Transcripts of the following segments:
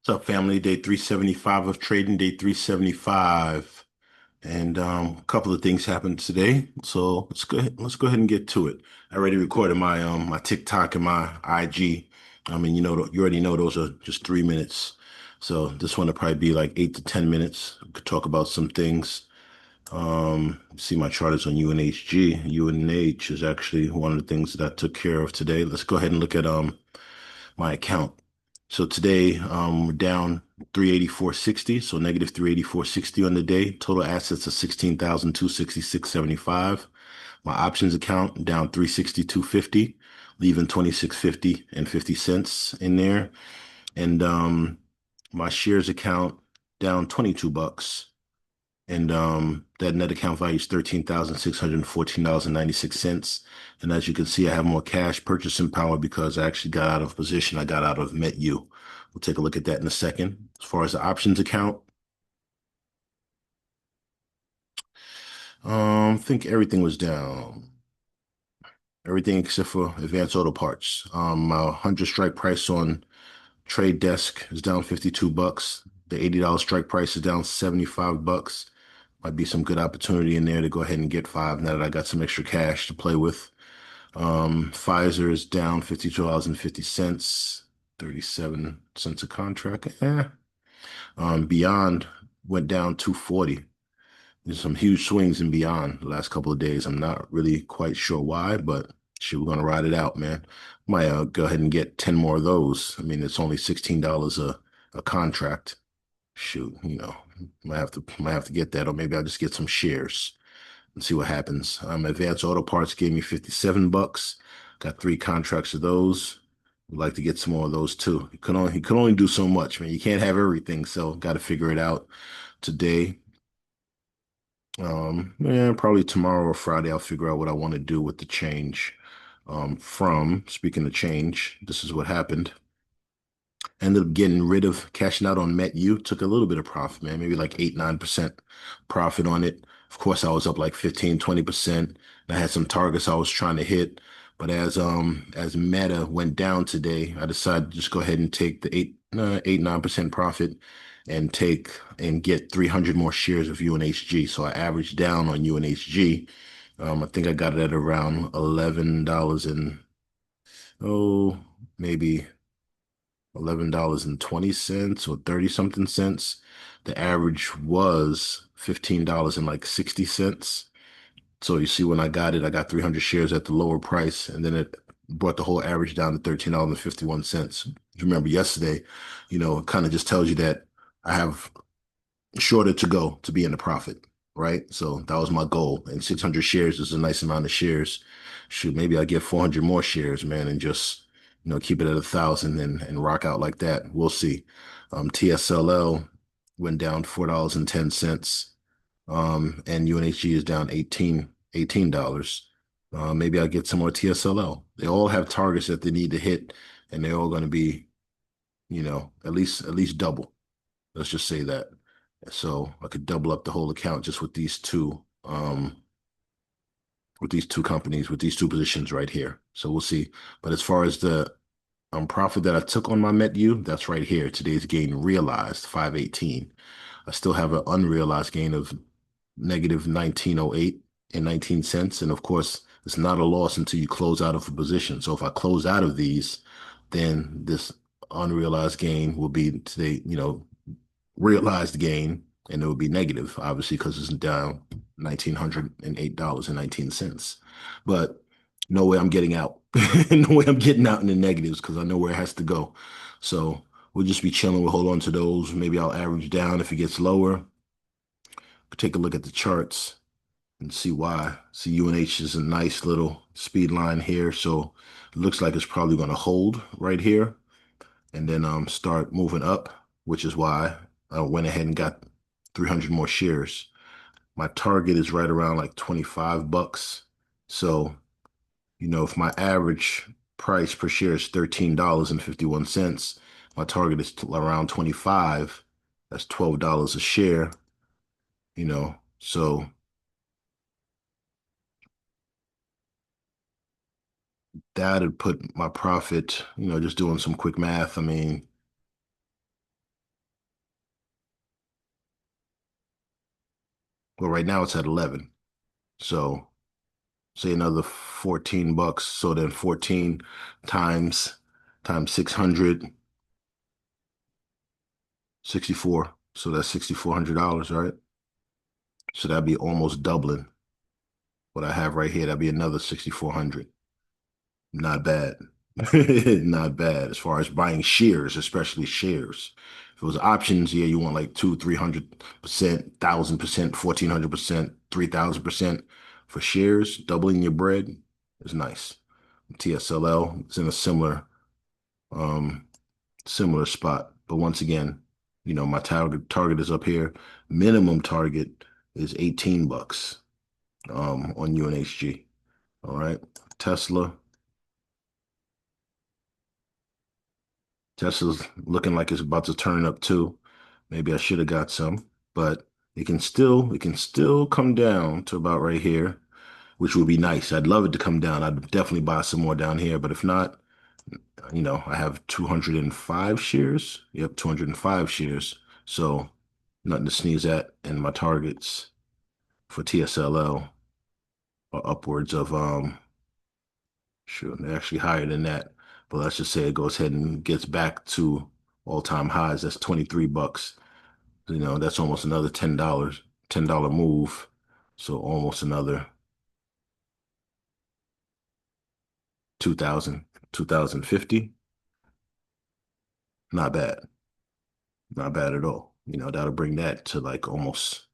What's up, family? Day 375 of trading, day 375. And a couple of things happened today. So let's go ahead and get to it. I already recorded my TikTok and my IG. I mean, you already know those are just 3 minutes. So this one will probably be like 8 to 10 minutes. We could talk about some things. See my chart is on UNHG. UNH is actually one of the things that I took care of today. Let's go ahead and look at my account. So today, we're down 384.60, so negative 384.60 on the day. Total assets of 16,266.75. My options account down 362.50, leaving 26.50 and 50 cents in there. And my shares account down 22 bucks. And that net account value is $13,614.96. And as you can see, I have more cash purchasing power because I actually got out of position. I got out of METU. We'll take a look at that in a second. As far as the options account, I think everything was down. Everything except for advanced auto parts. My 100 strike price on trade desk is down 52 bucks. The $80 strike price is down 75 bucks. Might be some good opportunity in there to go ahead and get five now that I got some extra cash to play with. Pfizer is down $52.50, 37 cents a contract. Beyond went down 240. There's some huge swings in Beyond the last couple of days. I'm not really quite sure why, but shit, we're gonna ride it out, man. Might go ahead and get 10 more of those. I mean, it's only $16 a contract. Shoot, might have to get that, or maybe I'll just get some shares and see what happens. Advanced Auto Parts gave me 57 bucks. Got three contracts of those. Would like to get some more of those too. He could only do so much, man. You can't have everything, so got to figure it out today. Yeah, probably tomorrow or Friday, I'll figure out what I want to do with the change. Speaking of change, this is what happened. Ended up getting rid of cashing out on MetU. Took a little bit of profit, man, maybe like 8, 9% profit on it. Of course, I was up like 15, 20%. I had some targets I was trying to hit. But as Meta went down today, I decided to just go ahead and take the 9% profit and get 300 more shares of UNHG. So I averaged down on UNHG. I think I got it at around $11 and maybe $11.20 or 30 something cents. The average was $15 and like 60 cents. So you see, when I got it, I got 300 shares at the lower price, and then it brought the whole average down to $13.51. Remember yesterday, it kind of just tells you that I have shorter to go to be in the profit, right? So that was my goal. And 600 shares is a nice amount of shares. Shoot, maybe I get 400 more shares, man, and just, keep it at 1,000 and rock out like that. We'll see. TSLL went down $4.10. And UNHG is down $18. Maybe I'll get some more TSLL. They all have targets that they need to hit, and they're all going to be, at least double. Let's just say that. So I could double up the whole account just with these two companies, with these two positions right here. So we'll see. But as far as the profit that I took on my MetU, that's right here. Today's gain realized 518. I still have an unrealized gain of negative 1908 and 19 cents. And of course, it's not a loss until you close out of a position. So if I close out of these, then this unrealized gain will be today, realized gain, and it would be negative, obviously, because it's down $1,908.19. But no way I'm getting out. No way I'm getting out in the negatives because I know where it has to go. So we'll just be chilling. We'll hold on to those. Maybe I'll average down if it gets lower. Take a look at the charts and see why. See, UNH is a nice little speed line here. So it looks like it's probably going to hold right here and then start moving up, which is why I went ahead and got 300 more shares. My target is right around like 25 bucks. So, if my average price per share is $13.51, my target is around 25. That's $12 a share, So that'd put my profit, just doing some quick math. I mean, Well, right now it's at 11. So say another $14. So then 14 times 600, 64. So that's $6,400, right? So that'd be almost doubling what I have right here. That'd be another 6,400. Not bad. Not bad as far as buying shares, especially shares. If it was options, yeah, you want like two, 300%, 1,000%, 1,400%, 3,000%. For shares, doubling your bread is nice. TSLL is in a um, similar spot. But once again, my target is up here. Minimum target is $18 on UNHG. All right. Tesla. Tesla's looking like it's about to turn up too. Maybe I should have got some, but it can still come down to about right here, which would be nice. I'd love it to come down. I'd definitely buy some more down here, but if not, I have 205 shares. Yep, 205 shares. So nothing to sneeze at. And my targets for TSLL are upwards of sure, they're actually higher than that. But let's just say it goes ahead and gets back to all-time highs. That's $23. That's almost another $10, $10 move. So almost another 2000, 2050. Not bad. Not bad at all. That'll bring that to like almost,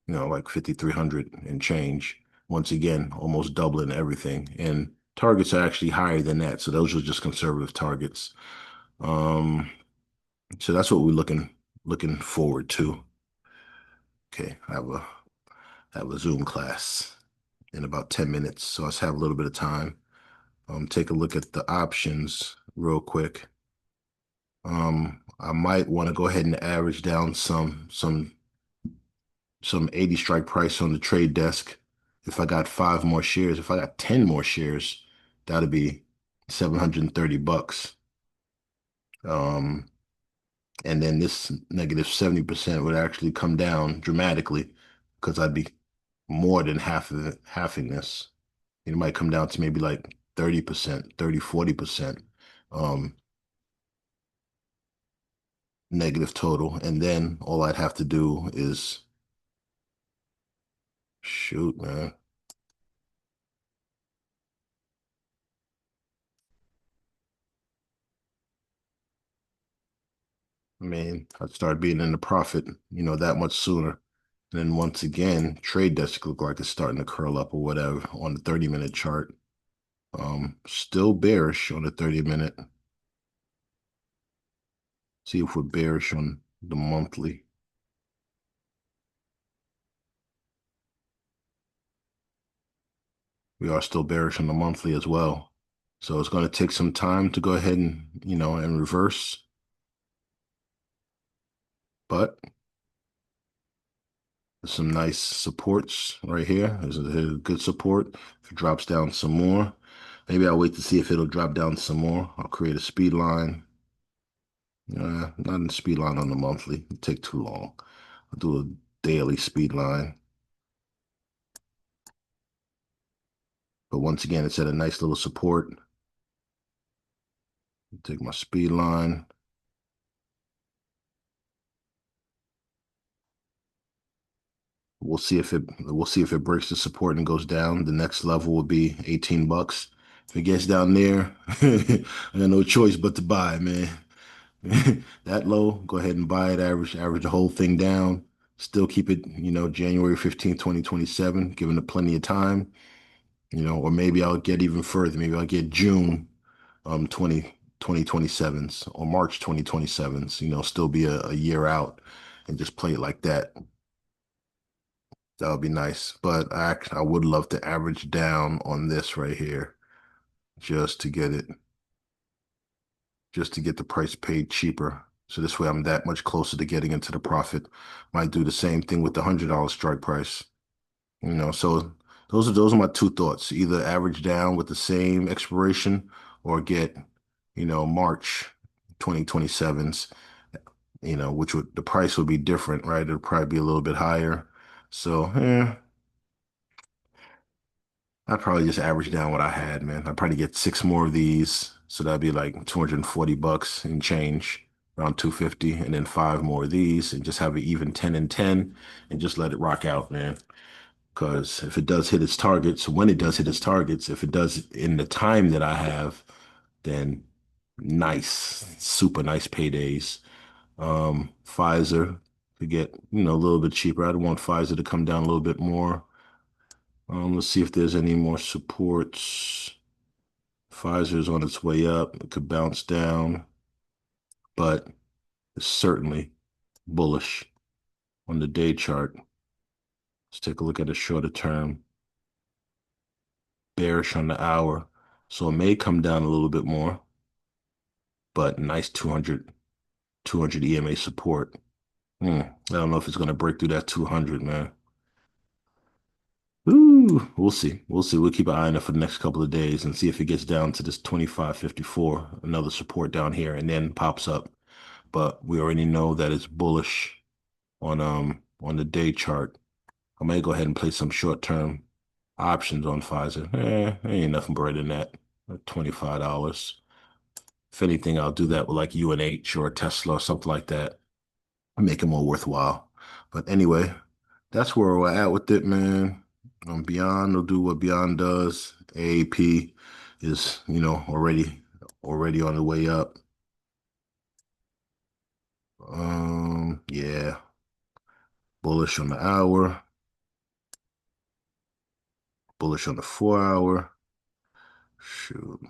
like 5,300 and change. Once again, almost doubling everything. And targets are actually higher than that. So those are just conservative targets. Um, so that's what we're looking forward to. Okay, I have a Zoom class in about 10 minutes, so let's have a little bit of time. Take a look at the options real quick. I might want to go ahead and average down some 80 strike price on the trade desk. If I got 5 more shares, if I got 10 more shares, that'd be $730. Um, and then this negative 70% would actually come down dramatically because I'd be more than halving this. It might come down to maybe like 30%, 30, 40% um, negative total. And then all I'd have to do is shoot, man. I mean, I'd start being in the profit, that much sooner. And then once again, trade desk look like it's starting to curl up or whatever on the 30-minute chart. Still bearish on the 30-minute. See if we're bearish on the monthly. We are still bearish on the monthly as well. So it's going to take some time to go ahead and reverse. But there's some nice supports right here. There's a good support. If it drops down some more, maybe I'll wait to see if it'll drop down some more. I'll create a speed line. Not a speed line on the monthly. It'll take too long. I'll do a daily speed line. But once again, it's at a nice little support. Take my speed line. We'll see if it breaks the support and goes down. The next level will be $18. If it gets down there, I got no choice but to buy, man. That low, go ahead and buy it, average the whole thing down. Still keep it, January 15th, 2027, giving it plenty of time, or maybe I'll get even further. Maybe I'll get June 2027s or March 2027s, still be a year out and just play it like that. That would be nice. But I would love to average down on this right here just to get it, just to get the price paid cheaper. So this way I'm that much closer to getting into the profit. Might do the same thing with the $100 strike price. So those are my two thoughts. Either average down with the same expiration or get, March 2027s which would the price would be different, right? It'd probably be a little bit higher. So, I'd probably just average down what I had, man. I'd probably get six more of these. So that'd be like 240 bucks and change, around 250, and then five more of these and just have an even 10 and 10 and just let it rock out, man. Because if it does hit its targets, when it does hit its targets, if it does in the time that I have, then nice, super nice paydays. Pfizer could get, a little bit cheaper. I'd want Pfizer to come down a little bit more. Let's see if there's any more supports. Pfizer is on its way up. It could bounce down, but it's certainly bullish on the day chart. Let's take a look at a shorter term. Bearish on the hour. So it may come down a little bit more, but nice 200 EMA support. I don't know if it's going to break through that 200, man. Ooh, we'll see. We'll see. We'll keep an eye on it for the next couple of days and see if it gets down to this 25.54, another support down here, and then pops up. But we already know that it's bullish on the day chart. I may go ahead and play some short-term options on Pfizer. Ain't nothing better than that. $25. If anything, I'll do that with like UNH or Tesla or something like that. Make it more worthwhile. But anyway, that's where we're at with it, man. Beyond will do what Beyond does. AAP is, already on the way up. Yeah, bullish on the hour, bullish on the 4 hour. Shoot,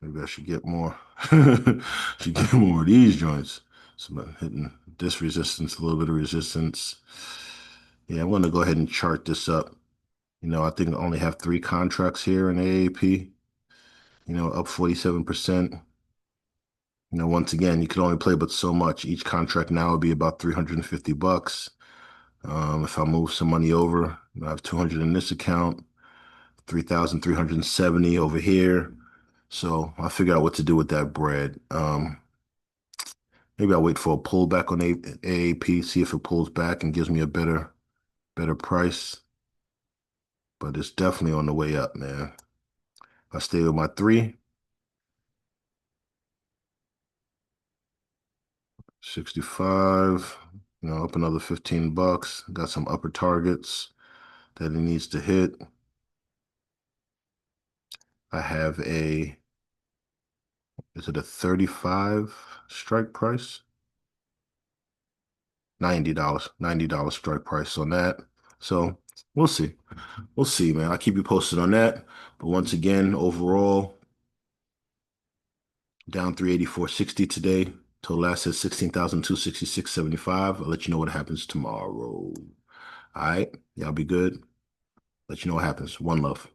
maybe I should get more. Should get more of these joints. So I'm hitting this resistance, a little bit of resistance. Yeah, I'm gonna go ahead and chart this up. I think I only have three contracts here in AAP. Up 47%. Once again, you can only play but so much. Each contract now would be about 350 bucks. If I move some money over, I have 200 in this account, 3,370 over here. So I figure out what to do with that bread. Maybe I'll wait for a pullback on AAP, see if it pulls back and gives me a better price. But it's definitely on the way up, man. I stay with my three, 65, up another 15 bucks. Got some upper targets that it needs to hit. I have is it a 35 strike price? $90 strike price on that. So we'll see. We'll see, man. I'll keep you posted on that. But once again, overall, down 384.60 today. Total assets 16,266.75. I'll let you know what happens tomorrow. All right. Y'all be good. Let you know what happens. One love.